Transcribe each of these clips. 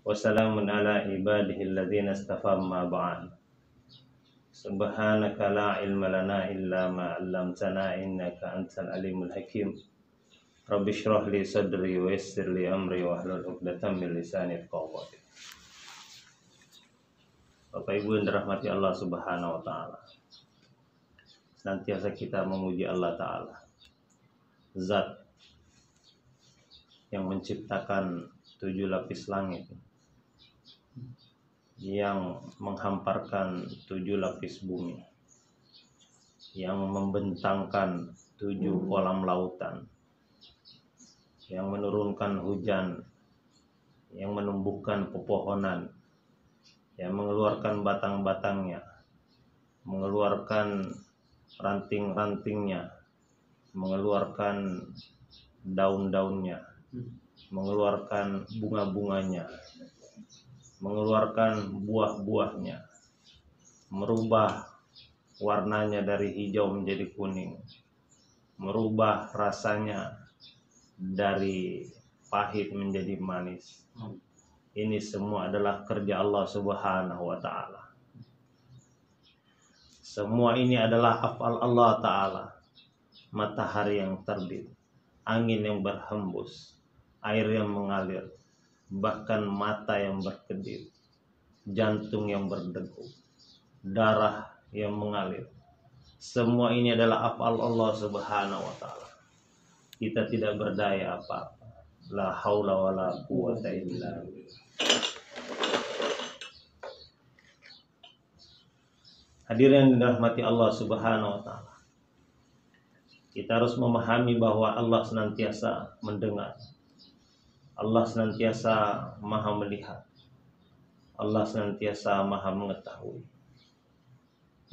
Wassalamun ala ibadihi alladhina istafa ma ba'd. Subhanaka la ilma lana illa ma 'allamtana innaka antal alimul hakim. Rabbi shrah li sadri wa yassir li amri wa hlul 'uqdatam min lisani yafqahu qawli. Bapak Ibu yang dirahmati Allah Subhanahu wa taala. Senantiasa kita memuji Allah taala. Zat yang menciptakan 7 lapis langit, yang menghamparkan 7 lapis bumi, yang membentangkan 7 kolam lautan, yang menurunkan hujan, yang menumbuhkan pepohonan, yang mengeluarkan batang-batangnya, mengeluarkan ranting-rantingnya, mengeluarkan daun-daunnya, mengeluarkan bunga-bunganya, mengeluarkan buah-buahnya, merubah warnanya dari hijau menjadi kuning, merubah rasanya dari pahit menjadi manis. Ini semua adalah kerja Allah Subhanahu wa taala. Semua ini adalah af'al Allah taala. Matahari yang terbit, angin yang berhembus, air yang mengalir, bahkan mata yang berkedip, jantung yang berdegup, darah yang mengalir. Semua ini adalah af'al Allah Subhanahu wa taala. Kita tidak berdaya apa-apa. La haula wala quwwata illa billah. Hadirin yang dirahmati Allah Subhanahu wa taala. Kita harus memahami bahwa Allah senantiasa mendengar. Allah senantiasa maha melihat. Allah senantiasa maha mengetahui.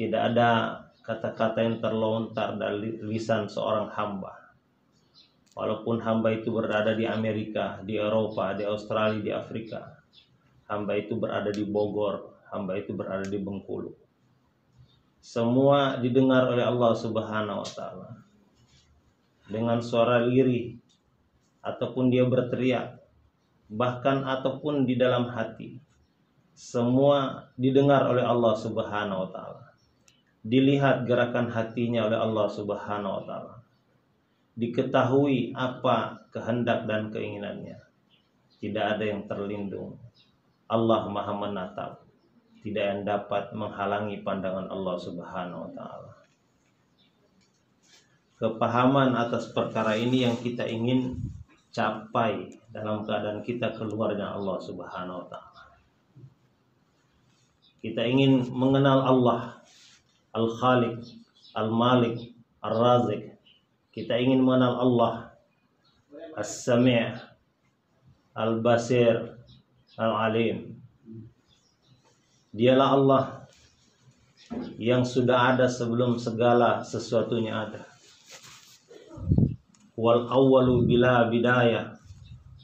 Tidak ada kata-kata yang terlontar dari lisan seorang hamba. Walaupun hamba itu berada di Amerika, di Eropa, di Australia, di Afrika. Hamba itu berada di Bogor, hamba itu berada di Bengkulu. Semua didengar oleh Allah Subhanahu wa taala. Dengan suara lirih, ataupun dia berteriak, bahkan ataupun di dalam hati, semua didengar oleh Allah Subhanahu wa taala. Dilihat gerakan hatinya oleh Allah Subhanahu wa taala. Diketahui apa kehendak dan keinginannya. Tidak ada yang terlindung. Allah Maha menatap. Tidak yang dapat menghalangi pandangan Allah Subhanahu wa taala. Kepahaman atas perkara ini yang kita ingin capai dalam keadaan kita keluarnya Allah Subhanahu wa taala. Kita ingin mengenal Allah Al-Khaliq, Al-Malik, Ar-Razik. Kita ingin mengenal Allah As-Sami', Al-Basir, Al-Alim. Dialah Allah yang sudah ada sebelum segala sesuatunya ada. Wal awwalu bila bidayah,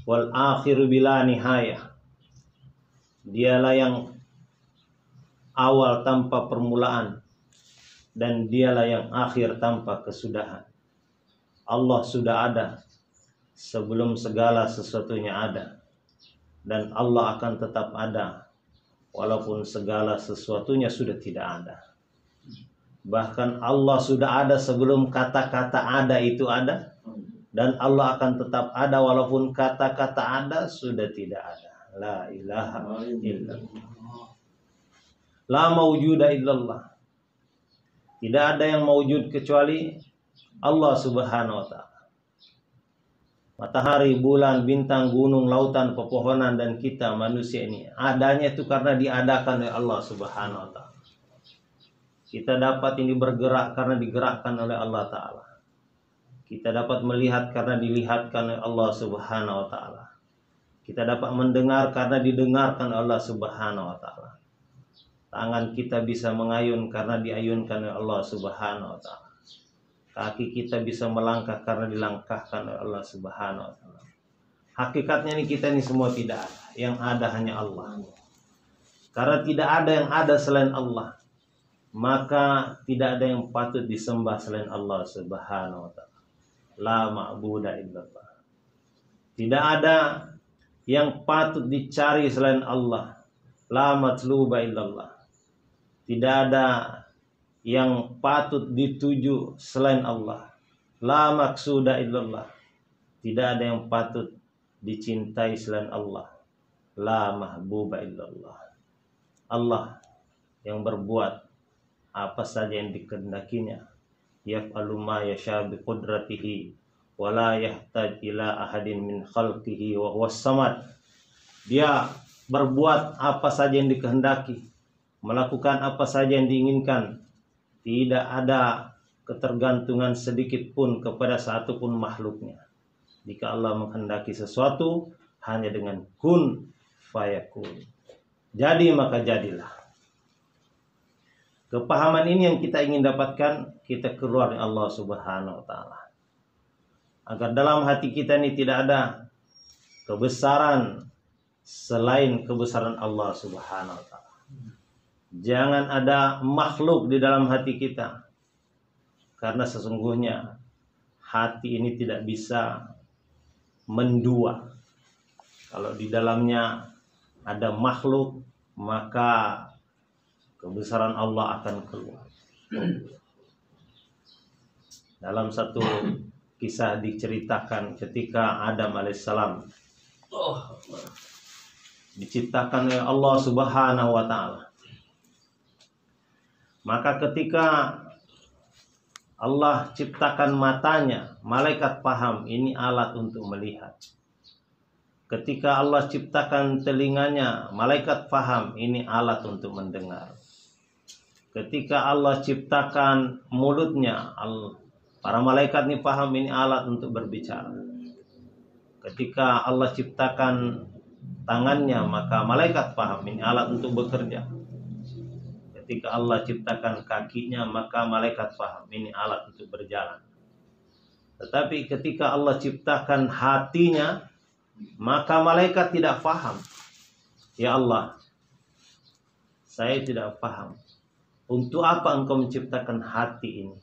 wal akhiru bila nihayah. Dialah yang awal tanpa permulaan, dan dialah yang akhir tanpa kesudahan. Allah sudah ada sebelum segala sesuatunya ada, dan Allah akan tetap ada walaupun segala sesuatunya sudah tidak ada. Bahkan Allah sudah ada sebelum kata-kata ada itu ada, dan Allah akan tetap ada walaupun kata-kata ada sudah tidak ada. La ilaha illallah. La mawjuda illallah. Tidak ada yang mawjud kecuali Allah Subhanahu wa taala. Matahari, bulan, bintang, gunung, lautan, pepohonan, dan kita manusia ini adanya itu karena diadakan oleh Allah Subhanahu wa taala. Kita dapat ini bergerak karena digerakkan oleh Allah taala. Kita dapat melihat karena dilihatkan oleh Allah Subhanahu wa taala. Kita dapat mendengar karena didengarkan oleh Allah Subhanahu wa taala. Tangan kita bisa mengayun karena diayunkan oleh Allah Subhanahu wa taala. Kaki kita bisa melangkah karena dilangkahkan oleh Allah Subhanahu wa taala. Hakikatnya ini kita ini semua tidak ada. Yang ada hanya Allah. Karena tidak ada yang ada selain Allah, maka tidak ada yang patut disembah selain Allah Subhanahu wa taala. La ma'budu illallah. Tidak ada yang patut dicari selain Allah. La matluba illallah. Tidak ada yang patut dituju selain Allah. La maksuda illallah. Tidak ada yang patut dicintai selain Allah. La mahbuba illallah. Allah yang berbuat apa saja yang dikehendakinya. Yaf'alu ma yasha bi qudratihi wa la yahtaj ila ahadin min khalqihi wa huwas samad. Dia berbuat apa saja yang dikehendaki, melakukan apa saja yang diinginkan. Tidak ada ketergantungan sedikit pun kepada satu pun makhluknya. Jika Allah menghendaki sesuatu, hanya dengan kun fayakun. Jadi maka jadilah. Kepahaman ini yang kita ingin dapatkan, kita keluar dari Allah Subhanahu wa taala. Agar dalam hati kita ini tidak ada kebesaran selain kebesaran Allah Subhanahu wa taala. Jangan ada makhluk di dalam hati kita. Karena sesungguhnya hati ini tidak bisa mendua. Kalau di dalamnya ada makhluk, maka kebesaran Allah akan keluar. Dalam satu kisah diceritakan ketika Adam alaihissalam diciptakan oleh Allah Subhanahu wa taala. Maka ketika Allah ciptakan matanya, malaikat paham ini alat untuk melihat. Ketika Allah ciptakan telinganya, malaikat paham ini alat untuk mendengar. Ketika Allah ciptakan mulutnya, para malaikat ini paham ini alat untuk berbicara. Ketika Allah ciptakan tangannya, maka malaikat paham ini alat untuk bekerja. Ketika Allah ciptakan kakinya, maka malaikat paham ini alat untuk berjalan. Tetapi ketika Allah ciptakan hatinya, maka malaikat tidak paham. Ya Allah, saya tidak paham. Untuk apa engkau menciptakan hati ini?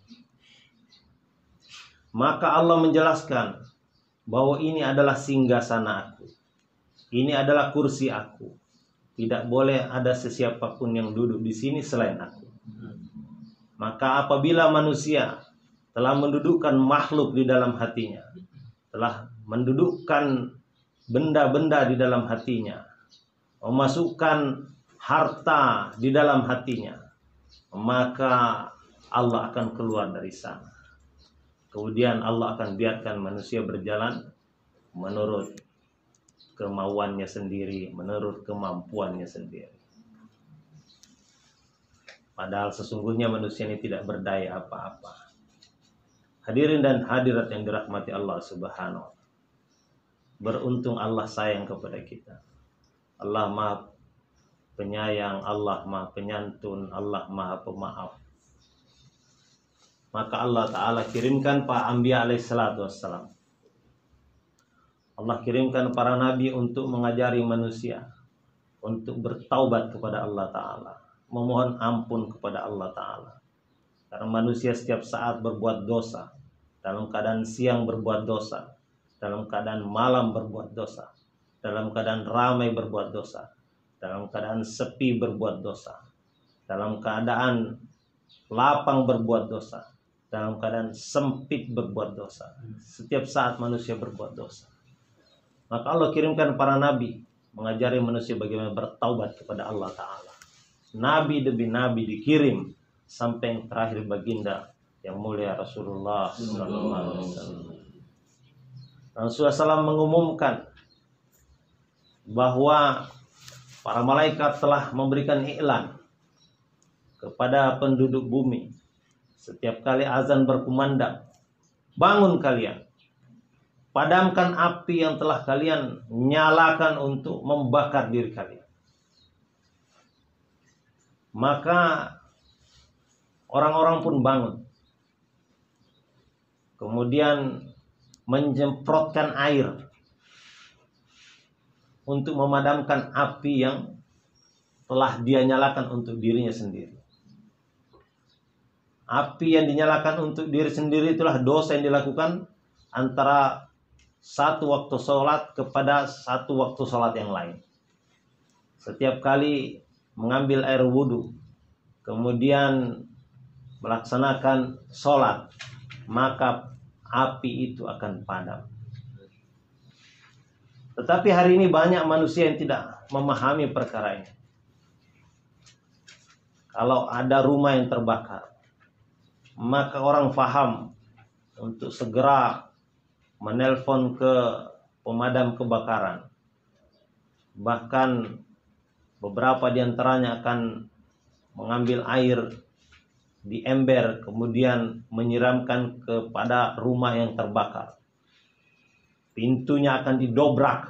Maka Allah menjelaskan bahwa ini adalah singgasana aku. Ini adalah kursi aku. Tidak boleh ada sesiapapun yang duduk di sini selain aku. Maka apabila manusia telah mendudukkan makhluk di dalam hatinya, telah mendudukkan benda-benda di dalam hatinya, memasukkan harta di dalam hatinya, maka Allah akan keluar dari sana. Kemudian Allah akan biarkan manusia berjalan menurut kemauannya sendiri, menurut kemampuannya sendiri. Padahal sesungguhnya manusia ini tidak berdaya apa-apa. Hadirin dan hadirat yang dirahmati Allah Subhanahu wa taala. Beruntung Allah sayang kepada kita. Allah Maha Penyayang, Allah Maha Penyantun, Allah Maha Pemaaf. Maka Allah Ta'ala kirimkan para anbiya alaihissalatu wassalam. Allah kirimkan para nabi untuk mengajari manusia untuk bertaubat kepada Allah Ta'ala, memohon ampun kepada Allah Ta'ala. Karena manusia setiap saat berbuat dosa, dalam keadaan siang berbuat dosa, dalam keadaan malam berbuat dosa, dalam keadaan ramai berbuat dosa, dalam keadaan sepi berbuat dosa, dalam keadaan lapang berbuat dosa, dalam keadaan sempit berbuat dosa. Setiap saat manusia berbuat dosa. Maka Allah kirimkan para nabi mengajari manusia bagaimana bertaubat kepada Allah Ta'ala. Nabi demi nabi dikirim sampai yang terakhir baginda yang mulia Rasulullah SAW. Rasulullah SAW mengumumkan bahwa para malaikat telah memberikan iklan kepada penduduk bumi. Setiap kali azan berkumandang, bangun kalian. Padamkan api yang telah kalian nyalakan untuk membakar diri kalian. Maka orang-orang pun bangun. Kemudian menyemprotkan air untuk memadamkan api yang telah dia nyalakan untuk dirinya sendiri. Api yang dinyalakan untuk diri sendiri itulah dosa yang dilakukan antara satu waktu sholat kepada satu waktu sholat yang lain. Setiap kali mengambil air wudhu, kemudian melaksanakan sholat, maka api itu akan padam. Tetapi hari ini banyak manusia yang tidak memahami perkara ini. Kalau ada rumah yang terbakar, maka orang faham untuk segera menelpon ke pemadam kebakaran. Bahkan beberapa di antaranya akan mengambil air di ember, kemudian menyiramkan kepada rumah yang terbakar. Pintunya akan didobrak,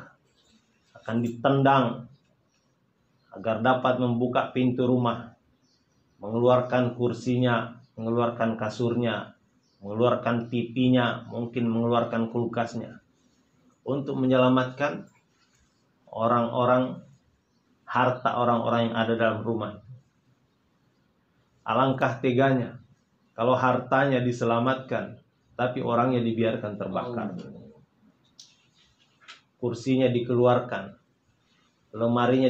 akan ditendang agar dapat membuka pintu rumah, mengeluarkan kursinya, mengeluarkan kasurnya, mengeluarkan TV-nya, mungkin mengeluarkan kulkasnya, untuk menyelamatkan orang-orang, harta orang-orang yang ada dalam rumah. Alangkah teganya kalau hartanya diselamatkan, tapi orangnya dibiarkan terbakar. Kursinya dikeluarkan, lemarinya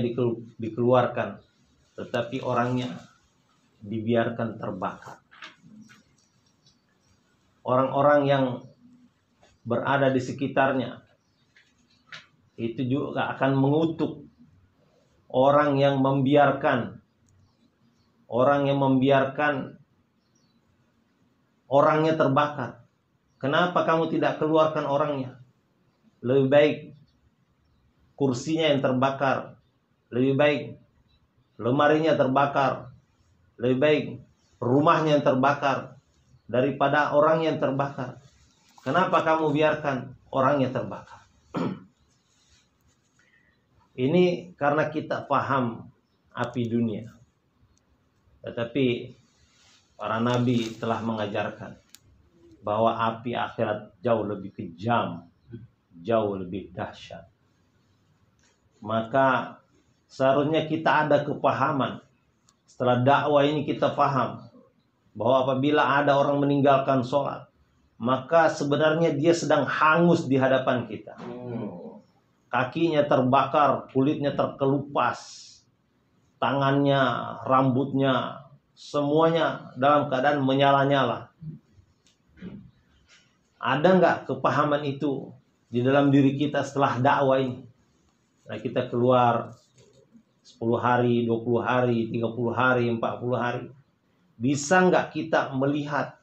dikeluarkan, tetapi orangnya dibiarkan terbakar. Orang-orang yang berada di sekitarnya itu juga akan mengutuk orang yang membiarkan orangnya terbakar. Kenapa kamu tidak keluarkan orangnya? Lebih baik kursinya yang terbakar, lebih baik lemarinya terbakar, lebih baik rumahnya yang terbakar daripada orang yang terbakar. Kenapa kamu biarkan orangnya terbakar? Ini karena kita paham api dunia. Tetapi para nabi telah mengajarkan bahwa api akhirat jauh lebih kejam, jauh lebih dahsyat. Maka seharusnya kita ada kepahaman. Setelah dakwah ini kita paham bahwa apabila ada orang meninggalkan sholat, maka sebenarnya dia sedang hangus di hadapan kita. Kakinya terbakar, kulitnya terkelupas, tangannya, rambutnya, semuanya dalam keadaan menyala-nyala. Ada nggak kepahaman itu di dalam diri kita setelah dakwah ini? Nah, kita keluar 10 hari, 20 hari, 30 hari, 40 hari. Bisa nggak kita melihat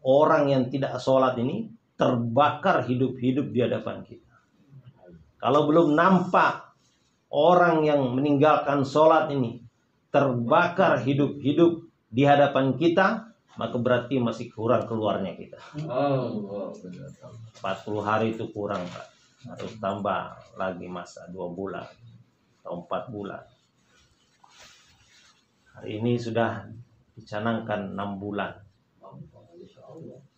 orang yang tidak sholat ini terbakar hidup-hidup di hadapan kita? Kalau belum nampak orang yang meninggalkan sholat ini terbakar hidup-hidup di hadapan kita, maka berarti masih kurang keluarnya kita. 40 hari itu kurang, Pak. Harus tambah lagi masa 2 bulan atau 4 bulan. Hari ini sudah dicanangkan 6 bulan.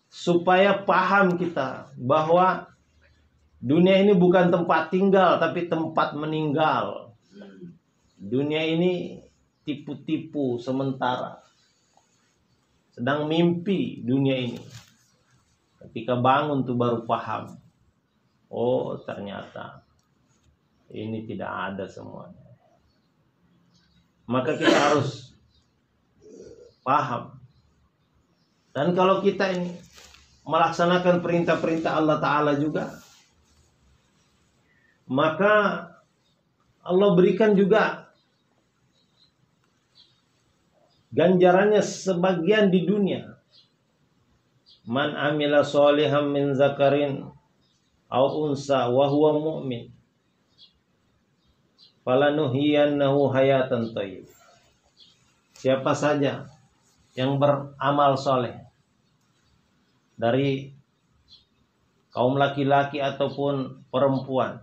Supaya paham kita bahwa dunia ini bukan tempat tinggal, tapi tempat meninggal. Dunia ini tipu-tipu sementara. Sedang mimpi dunia ini. Ketika bangun tuh baru paham. Oh, ternyata ini tidak ada semuanya. Maka kita harus paham. Dan kalau kita ini melaksanakan perintah-perintah Allah Ta'ala juga, maka Allah berikan juga ganjarannya sebagian di dunia. Man amila sholihan min zakarin au unsa wa huwa mu'min falanuhiyannahu hayatan thayyibah. Siapa saja yang beramal soleh dari kaum laki-laki ataupun perempuan,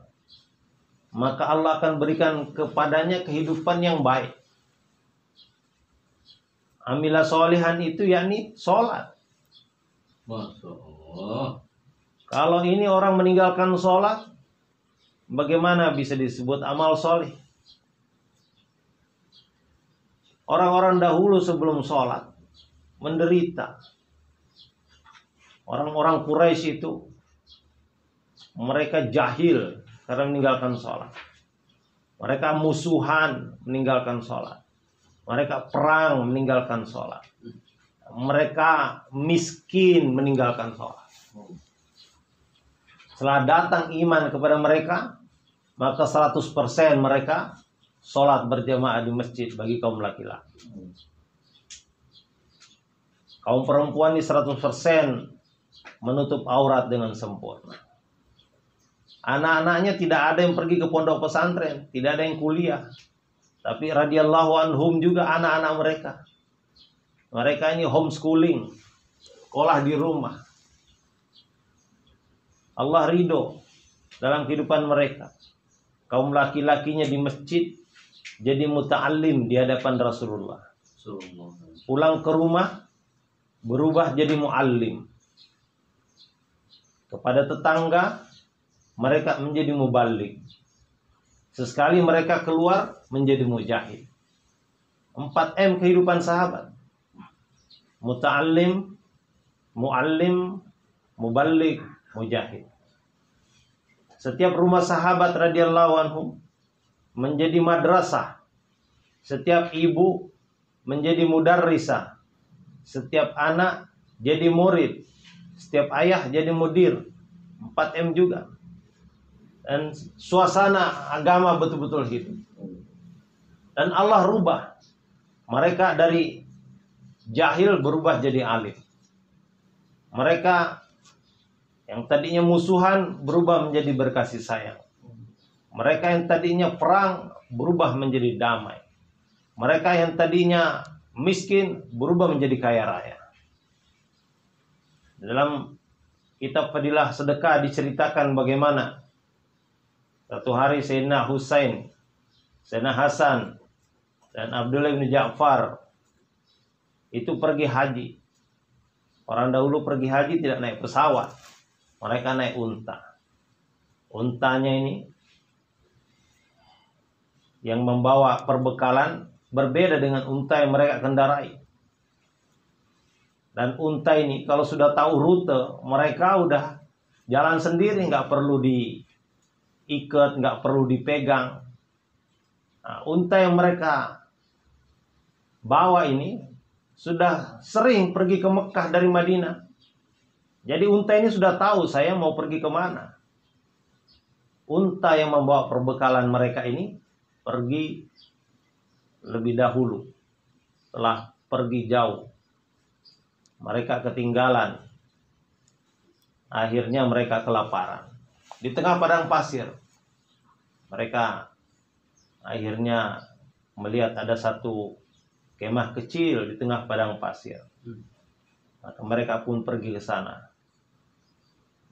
maka Allah akan berikan kepadanya kehidupan yang baik. Amila sholihan itu yakni sholat. Masya Allah. Kalau ini orang meninggalkan sholat, bagaimana bisa disebut amal soleh? Orang-orang dahulu sebelum sholat menderita. Orang-orang Quraisy itu mereka jahil karena meninggalkan sholat. Mereka musuhan meninggalkan sholat. Mereka perang meninggalkan sholat. Mereka miskin meninggalkan sholat. Setelah datang iman kepada mereka, maka 100% mereka sholat berjamaah di masjid bagi kaum laki-laki. Kaum perempuan ini 100% menutup aurat dengan sempurna. Anak-anaknya tidak ada yang pergi ke pondok pesantren, tidak ada yang kuliah. Tapi radhiyallahu anhum juga anak-anak mereka. Mereka ini homeschooling, sekolah di rumah. Allah ridho dalam kehidupan mereka. Kaum laki-lakinya di masjid jadi muta'allim di hadapan Rasulullah. Pulang ke rumah berubah jadi muallim. Kepada tetangga mereka menjadi muballigh. Sesekali mereka keluar menjadi mujahid. 4M kehidupan sahabat. Muta'allim, muallim, muballigh, mujahid. Setiap rumah sahabat radhiyallahu anhum menjadi madrasah. Setiap ibu menjadi mudarrisah. Setiap anak jadi murid. Setiap ayah jadi mudir. 4M juga. Dan suasana agama betul-betul hidup. Dan Allah rubah mereka dari jahil berubah jadi alim. Mereka yang tadinya musuhan berubah menjadi berkasih sayang. Mereka yang tadinya perang berubah menjadi damai. Mereka yang tadinya miskin berubah menjadi kaya raya. Dalam kitab Fadilah Sedekah diceritakan bagaimana satu hari Sayyidina Husain, Sayyidina Hasan, dan Abdullah bin Ja'far itu pergi haji. Orang dahulu pergi haji tidak naik pesawat. Mereka naik unta. Untanya ini yang membawa perbekalan berbeda dengan unta yang mereka kendarai. Dan unta ini kalau sudah tahu rute, mereka udah jalan sendiri, nggak perlu diikat, nggak perlu dipegang. Nah, unta yang mereka bawa ini sudah sering pergi ke Mekah dari Madinah. Jadi unta ini sudah tahu saya mau pergi kemana. Unta yang membawa perbekalan mereka ini pergi lebih dahulu. Setelah pergi jauh, mereka ketinggalan. Akhirnya mereka kelaparan. Di tengah padang pasir, mereka akhirnya melihat ada satu kemah kecil di tengah padang pasir. Maka mereka pun pergi ke sana,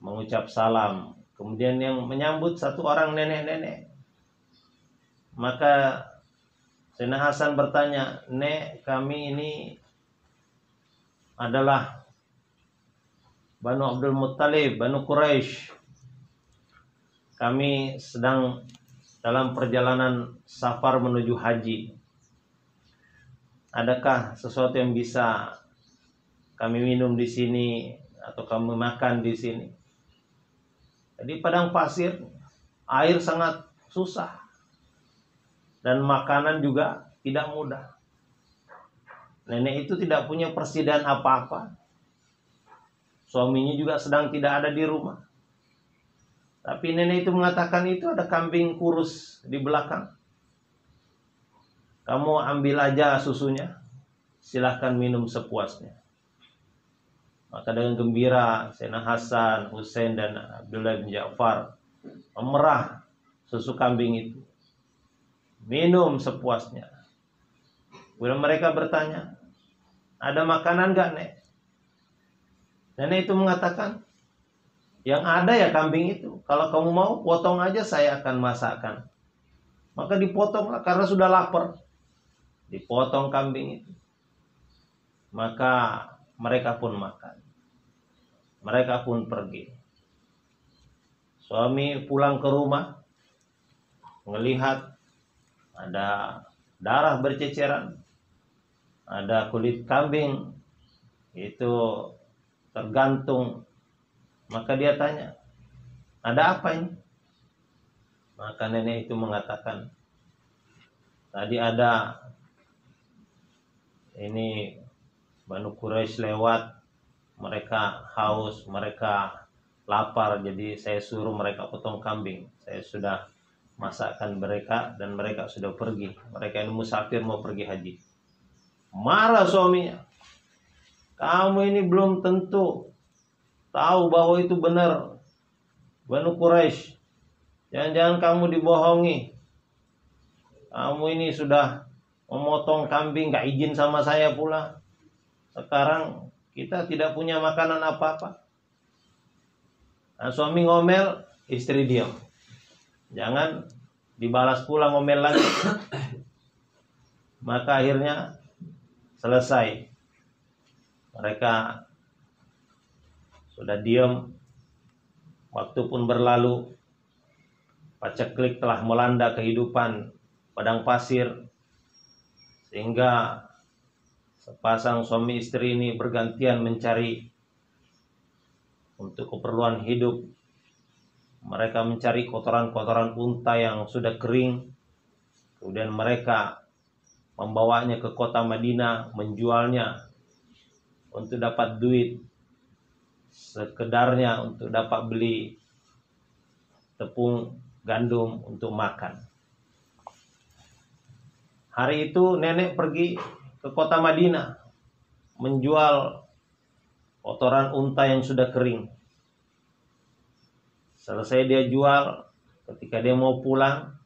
mengucap salam. Kemudian yang menyambut satu orang nenek-nenek. Maka Sayyidina Hasan bertanya, "Nek, kami ini adalah Banu Abdul Muttalib, Banu Quraisy. Kami sedang dalam perjalanan safar menuju haji. Adakah sesuatu yang bisa kami minum di sini atau kami makan di sini?" Jadi padang pasir, air sangat susah. Dan makanan juga tidak mudah. Nenek itu tidak punya persediaan apa-apa. Suaminya juga sedang tidak ada di rumah. Tapi nenek itu mengatakan itu ada kambing kurus di belakang. Kamu ambil aja susunya. Silahkan minum sepuasnya. Maka dengan gembira Sayyidina Hasan, Husain, dan Abdullah bin Ja'far memerah susu kambing itu. Minum sepuasnya. Kemudian mereka bertanya, "Ada makanan gak, Nek?" Nenek itu mengatakan, "Yang ada ya kambing itu. Kalau kamu mau, potong aja, saya akan masakkan." Maka dipotonglah karena sudah lapar. Dipotong kambing itu. Maka mereka pun makan. Mereka pun pergi. Suami pulang ke rumah, melihat ada darah berceceran, ada kulit kambing itu tergantung. Maka dia tanya, ada apa ini? Maka nenek itu mengatakan, tadi ada ini Banu Quraisy lewat, mereka haus, mereka lapar, jadi saya suruh mereka potong kambing. Saya sudah masakkan mereka dan mereka sudah pergi. Mereka ini musafir mau pergi haji. Marah suaminya. Kamu ini belum tentu tahu bahwa itu benar Banu Quraisy. Jangan-jangan kamu dibohongi. Kamu ini sudah memotong kambing, gak izin sama saya pula. Sekarang kita tidak punya makanan apa-apa. Nah, suami ngomel, istri diam. Jangan dibalas pula ngomel lagi. Maka akhirnya selesai. Mereka sudah diam. Waktu pun berlalu. Paceklik telah melanda kehidupan padang pasir. Sehingga sepasang suami istri ini bergantian mencari untuk keperluan hidup. Mereka mencari kotoran-kotoran unta yang sudah kering. Kemudian mereka membawanya ke kota Madinah, menjualnya untuk dapat duit sekedarnya, untuk dapat beli tepung gandum untuk makan. Hari itu nenek pergi ke kota Madinah menjual kotoran unta yang sudah kering. Selesai dia jual, ketika dia mau pulang,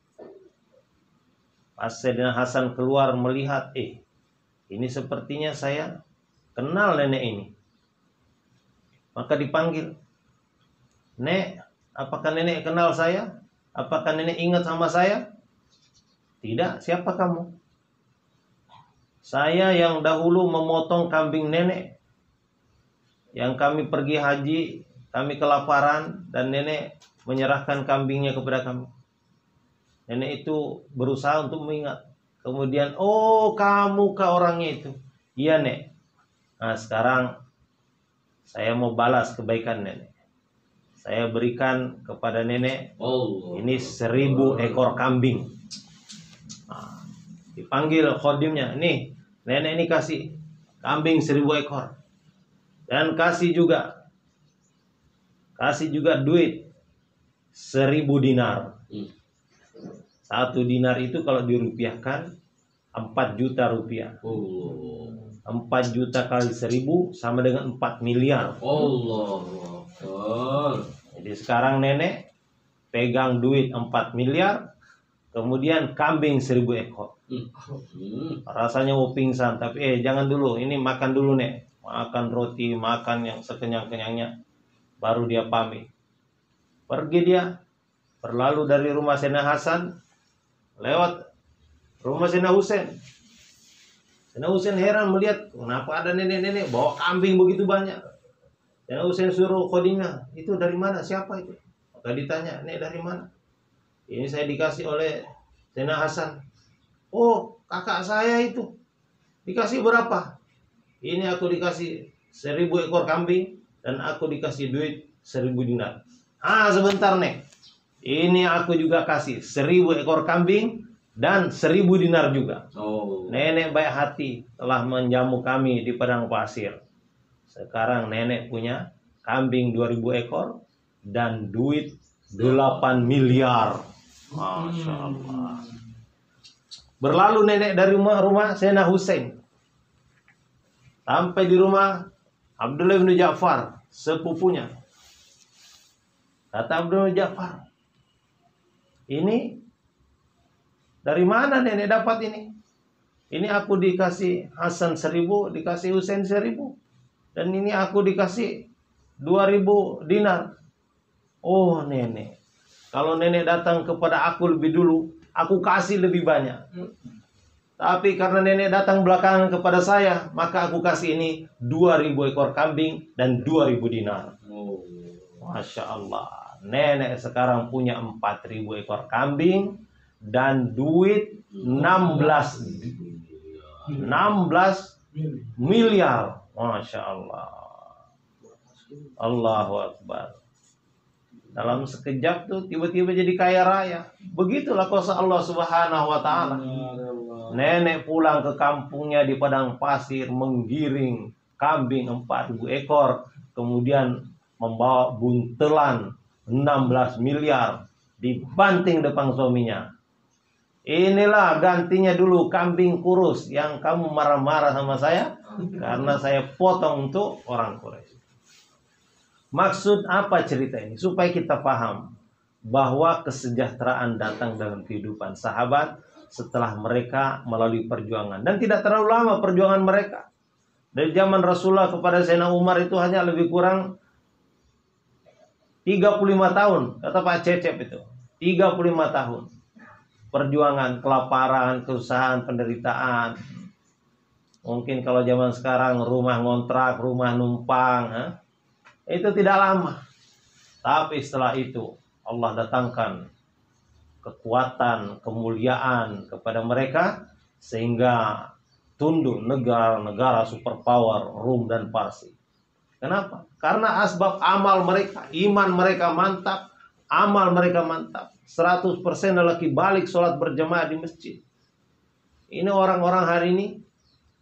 pas Sayyidina Hasan keluar melihat, ini sepertinya saya kenal nenek ini. Maka dipanggil, Nek, apakah nenek kenal saya? Apakah nenek ingat sama saya? Tidak, siapa kamu? Saya yang dahulu memotong kambing nenek. Yang kami pergi haji, kami kelaparan, dan nenek menyerahkan kambingnya kepada kami. Nenek itu berusaha untuk mengingat. Kemudian, oh kamu kah orangnya itu? Iya Nek. Nah sekarang saya mau balas kebaikan nenek. Saya berikan kepada nenek ini 1000 ekor kambing. Nah, dipanggil khodimnya, nih nenek ini kasih kambing 1000 ekor. Dan kasih juga duit 1000 dinar. 1 dinar itu kalau dirupiahkan 4 juta rupiah. 4 juta kali 1000 sama dengan 4 miliar. Jadi sekarang nenek pegang duit 4 miliar, kemudian kambing 1000 ekor. Rasanya mau pingsan, tapi jangan dulu, ini makan dulu Nek. Makan roti, makan yang sekenyang-kenyangnya, baru dia pamit. Pergi dia, berlalu dari rumah Sayyidina Hasan, lewat rumah Sayyidina Husain. Sayyidina Husain heran melihat, kenapa ada nenek-nenek bawa kambing begitu banyak. Sayyidina Husain suruh khodimnya, itu dari mana, siapa itu? Maka ditanya, Nek dari mana? Ini saya dikasih oleh Sayyidina Hasan. Oh, kakak saya itu. Dikasih berapa? Ini aku dikasih 1000 ekor kambing dan aku dikasih duit 1000 dinar. Sebentar Nek. Ini aku juga kasih 1000 ekor kambing dan 1000 dinar juga. Nenek baik hati telah menjamu kami di padang pasir. Sekarang nenek punya kambing 2000 ekor dan duit 8 miliar. Masya Allah. Berlalu nenek dari rumah Sayyidina Husain. Sampai di rumah Abdullah bin Ja'far, sepupunya. Kata Abdullah bin Ja'far, ini dari mana nenek dapat ini? Ini aku dikasih Hasan 1000, dikasih Husain 1000. Dan ini aku dikasih 2000 dinar. Oh nenek, kalau nenek datang kepada aku lebih dulu, aku kasih lebih banyak. Tapi karena nenek datang belakangan kepada saya, maka aku kasih ini 2000 ekor kambing dan 2000 dinar. Masya Allah. Nenek sekarang punya 4000 ekor kambing dan duit 16 miliar. Masya Allah. Allahu Akbar. Dalam sekejap tuh tiba-tiba jadi kaya raya. Begitulah kuasa Allah Subhanahu wa taala. Nenek pulang ke kampungnya di padang pasir menggiring kambing 4.000 ekor, kemudian membawa buntelan 16 miliar dibanting depan suaminya. Inilah gantinya dulu kambing kurus yang kamu marah-marah sama saya karena saya potong untuk orang Quraisy. Maksud apa cerita ini? Supaya kita paham bahwa kesejahteraan datang dalam kehidupan sahabat setelah mereka melalui perjuangan. Dan tidak terlalu lama perjuangan mereka. Dari zaman Rasulullah kepada Sayyidina Umar itu hanya lebih kurang 35 tahun. Kata Pak Cecep itu. 35 tahun. Perjuangan, kelaparan, kesusahan, penderitaan. Mungkin kalau zaman sekarang rumah ngontrak, rumah numpang. Itu tidak lama. Tapi setelah itu Allah datangkan kekuatan, kemuliaan kepada mereka sehingga tunduk negara-negara superpower Rum dan Parsi. Kenapa? Karena asbab amal mereka, iman mereka mantap, amal mereka mantap. 100% lelaki balik sholat berjamaah di masjid. Ini orang-orang hari ini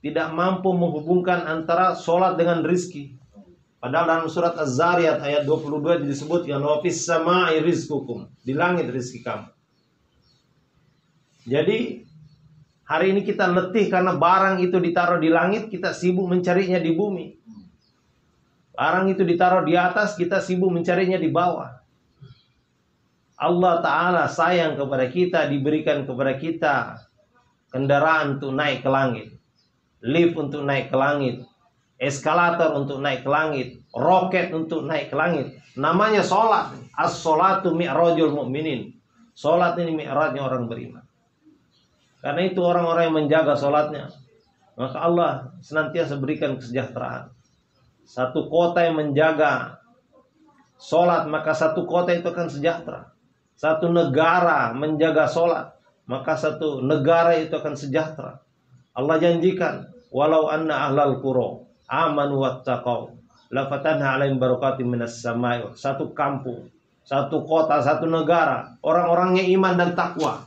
tidak mampu menghubungkan antara sholat dengan rizki. Padahal dalam surat Az-Zariyat ayat 22 disebutkan wa fis sama'i rizqukum, di langit rizki kamu. Jadi hari ini kita letih karena barang itu ditaruh di langit, kita sibuk mencarinya di bumi. Barang itu ditaruh di atas, kita sibuk mencarinya di bawah. Allah Ta'ala sayang kepada kita, diberikan kepada kita kendaraan untuk naik ke langit, lift untuk naik ke langit, eskalator untuk naik ke langit, roket untuk naik ke langit. Namanya sholat. As-sholatu mi'rajul mu'minin. Sholat ini mi'rajnya orang beriman. Karena itu orang-orang yang menjaga sholatnya, maka Allah senantiasa berikan kesejahteraan. Satu kota yang menjaga sholat, maka satu kota itu akan sejahtera. Satu negara menjaga sholat, maka satu negara itu akan sejahtera. Allah janjikan, walau anna ahlal qura amanu wattaqau la fatanna 'alaihim barakatim minas samai. Satu kampung, satu kota, satu negara, orang-orangnya iman dan takwa,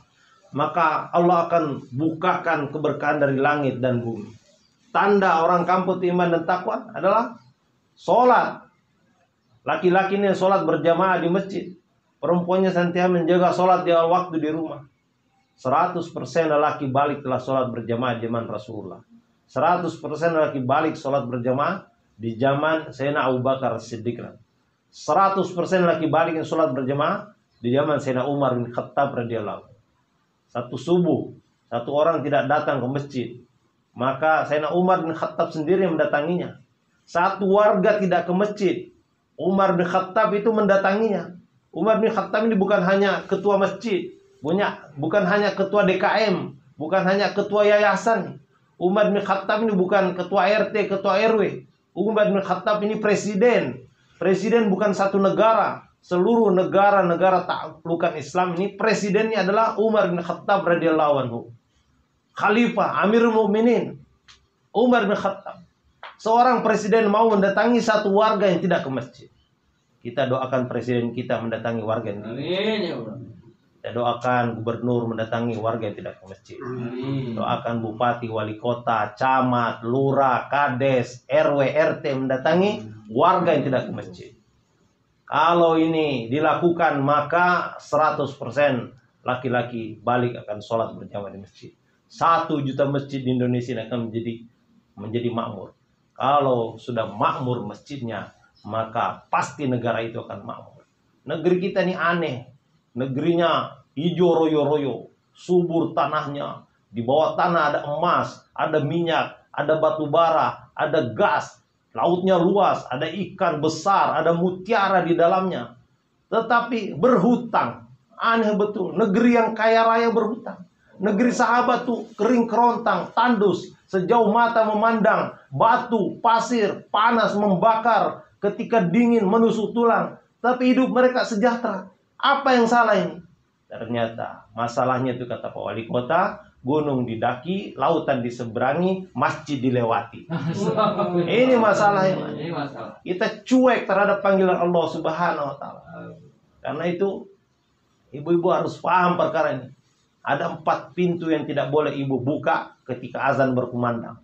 maka Allah akan bukakan keberkahan dari langit dan bumi. Tanda orang kampung iman dan takwa adalah sholat. Laki-laki ini sholat berjamaah di masjid, perempuannya senantiasa menjaga sholat di awal waktu di rumah. 100% lelaki balik telah sholat berjamaah di zaman Rasulullah. 100% lelaki balik sholat berjamaah di zaman Sayyidina Abu Bakar As-Siddiq. 100% lelaki balik yang sholat berjamaah di zaman Sayyidina Umar bin Khattab radhiyallahu. Satu subuh, satu orang tidak datang ke masjid, maka Sayyidina Umar bin Khattab sendiri yang mendatanginya. Satu warga tidak ke masjid, Umar bin Khattab itu mendatanginya. Umar bin Khattab ini bukan hanya ketua masjid, bukan hanya ketua DKM, bukan hanya ketua yayasan. Umar bin Khattab ini bukan ketua RT, ketua RW. Umar bin Khattab ini presiden. Presiden bukan satu negara. Seluruh negara-negara taklukan Islam ini presidennya adalah Umar bin Khattab radhiyallahu anhu. Khalifah, Amirul Mukminin, Umar bin Khattab. Seorang presiden mau mendatangi satu warga yang tidak ke masjid. Kita doakan presiden kita mendatangi warga yang tidak. Amin ya Allah. Kita doakan gubernur mendatangi warga yang tidak ke masjid. Doakan bupati, wali kota, camat, lurah, kades, RW, RT mendatangi warga yang tidak ke masjid. Kalau ini dilakukan, maka 100% laki-laki balik akan sholat berjamaah di masjid. 1 juta masjid di Indonesia akan menjadi makmur. Kalau sudah makmur masjidnya, maka pasti negara itu akan makmur. Negeri kita ini aneh. Negerinya hijau royo-royo, subur tanahnya. Di bawah tanah ada emas, ada minyak, ada batu bara, ada gas. Lautnya luas, ada ikan besar, ada mutiara di dalamnya. Tetapi berhutang. Aneh betul. Negeri yang kaya raya berhutang. Negeri sahabat tuh kering kerontang, tandus. Sejauh mata memandang, batu, pasir, panas membakar. Ketika dingin menusuk tulang. Tapi hidup mereka sejahtera. Apa yang salah ini? Ternyata masalahnya itu kata Pak Wali Kota, gunung didaki, lautan diseberangi, masjid dilewati. Ini masalahnya. Kita cuek terhadap panggilan Allah Subhanahu wa taala. Karena itu ibu-ibu harus paham perkara ini. Ada 4 pintu yang tidak boleh ibu buka ketika azan berkumandang.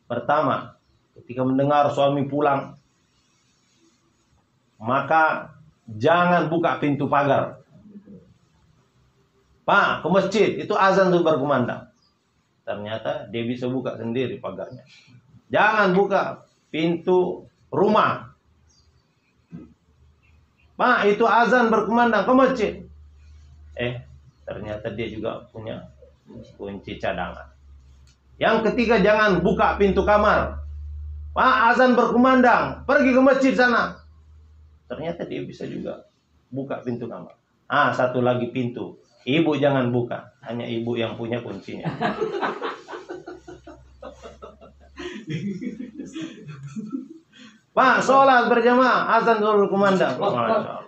Pertama, ketika mendengar suami pulang, maka jangan buka pintu pagar. Pak, ke masjid, itu azan tuh berkumandang. Ternyata dia bisa buka sendiri pagarnya. Jangan buka pintu rumah. Pak, itu azan berkumandang, ke masjid. Ternyata dia juga punya kunci cadangan. Yang ketiga, jangan buka pintu kamar. Pak, azan berkumandang, pergi ke masjid sana. Ternyata dia bisa juga buka pintu kamar. Satu lagi pintu. Ibu jangan buka, hanya ibu yang punya kuncinya. Pak, sholat berjamaah, azan dulu kumandang. Masya Allah.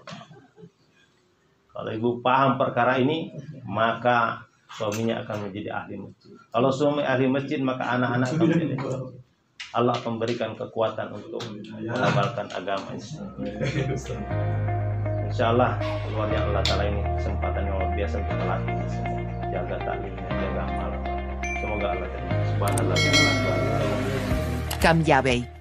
Kalau ibu paham perkara ini, maka suaminya akan menjadi ahli masjid. Kalau suami ahli masjid, maka anak-anak akan menjadi. Allah akan memberikan kekuatan untuk mengamalkan agama Islam. Insyaallah keluarnya Allah Ta'ala ini kesempatan yang luar biasa untuk melatih semua. Jaga taklimnya, jaga amal. Semoga Allah terima. Subhanallah. Cambiabe.